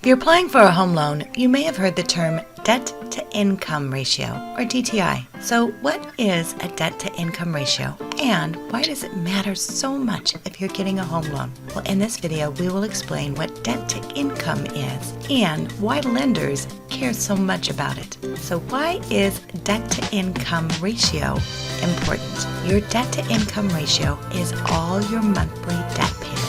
If you're applying for a home loan, you may have heard the term debt-to-income ratio, or DTI. So what is a debt-to-income ratio, and why does it matter so much if you're getting a home loan? Well, in this video, we will explain what debt-to-income is and why lenders care so much about it. So why is debt-to-income ratio important? Your debt-to-income ratio is all your monthly debt payments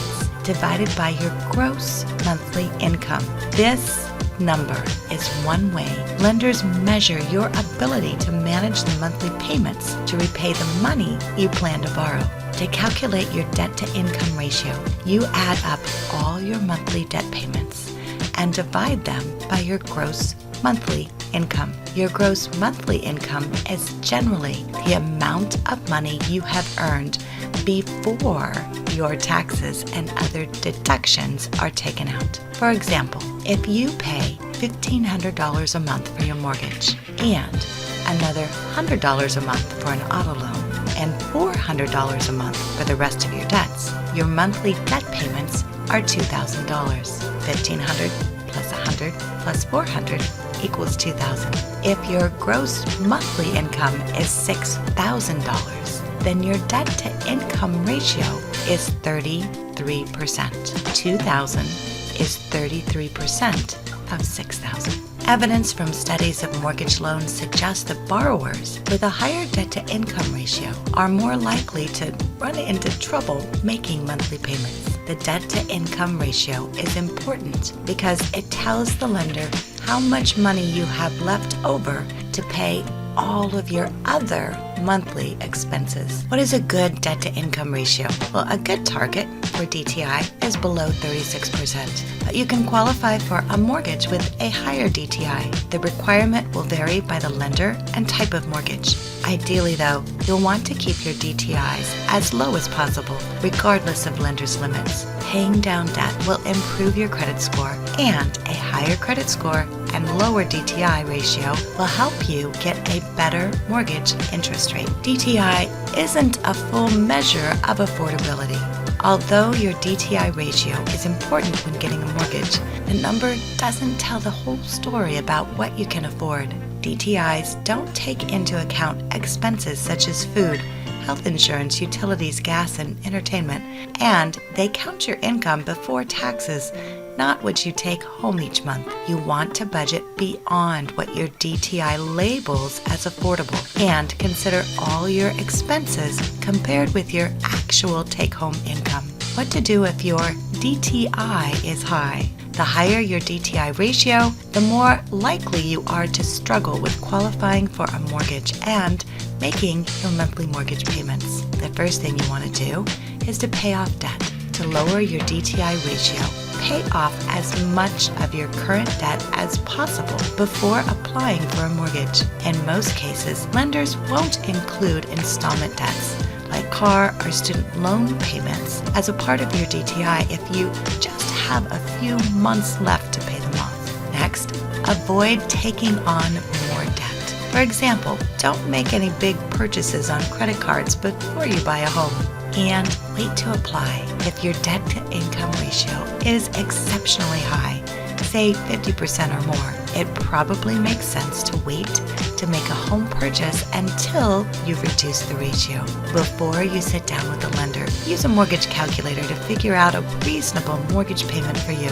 divided by your gross monthly income. This number is one way lenders measure your ability to manage the monthly payments to repay the money you plan to borrow. To calculate your debt-to-income ratio, you add up all your monthly debt payments and divide them by your gross monthly income. Your gross monthly income is generally the amount of money you have earned before your taxes and other deductions are taken out. For example, if you pay $1,500 a month for your mortgage and another $100 a month for an auto loan and $400 a month for the rest of your debts, your monthly debt payments are $2,000. $1,500 plus $100 plus $400 equals $2,000. If your gross monthly income is $6,000, then your debt-to-income ratio is 33%. $2,000 is 33% of $6,000. Evidence from studies of mortgage loans suggests that borrowers with a higher debt-to-income ratio are more likely to run into trouble making monthly payments. The debt-to-income ratio is important because it tells the lender how much money you have left over to pay all of your other monthly expenses. What is a good debt-to-income ratio? Well, a good target for DTI is below 36%, but you can qualify for a mortgage with a higher DTI. The requirement will vary by the lender and type of mortgage. Ideally, though, you'll want to keep your DTIs as low as possible, regardless of lender's limits. Paying down debt will improve your credit score, and a higher credit score and lower DTI ratio will help you get a better mortgage interest rate. DTI isn't a full measure of affordability. Although your DTI ratio is important when getting a mortgage, the number doesn't tell the whole story about what you can afford. DTIs don't take into account expenses such as food, health insurance, utilities, gas, and entertainment, and they count your income before taxes, not what you take home each month. You want to budget beyond what your DTI labels as affordable and consider all your expenses compared with your actual take-home income. What to do if your DTI is high? The higher your DTI ratio, the more likely you are to struggle with qualifying for a mortgage and making your monthly mortgage payments. The first thing you want to do is to pay off debt. To lower your DTI ratio, pay off as much of your current debt as possible before applying for a mortgage. In most cases, lenders won't include installment debts like car or student loan payments as a part of your DTI if you just have a few months left to pay them off. Next, avoid taking on more debt. For example, don't make any big purchases on credit cards before you buy a home. And wait to apply if your debt-to-income ratio is exceptionally high, say 50% or more. It probably makes sense to wait to make a home purchase until you've reduced the ratio. Before you sit down with a lender, use a mortgage calculator to figure out a reasonable mortgage payment for you.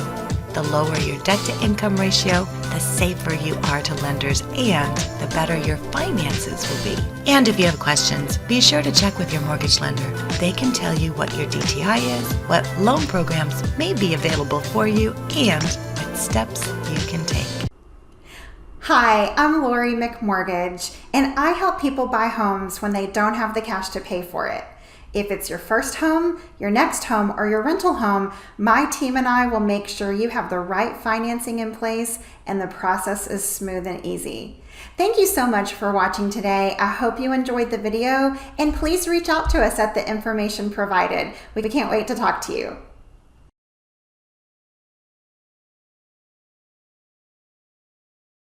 The lower your debt-to-income ratio, the safer you are to lenders and the better your finances will be. And if you have questions, be sure to check with your mortgage lender. They can tell you what your DTI is, what loan programs may be available for you, and what steps you can take. Hi, I'm Lori McMortgage, and I help people buy homes when they don't have the cash to pay for it. If it's your first home, your next home, or your rental home, my team and I will make sure you have the right financing in place and the process is smooth and easy. Thank you so much for watching today. I hope you enjoyed the video, and please reach out to us at the information provided. We can't wait to talk to you.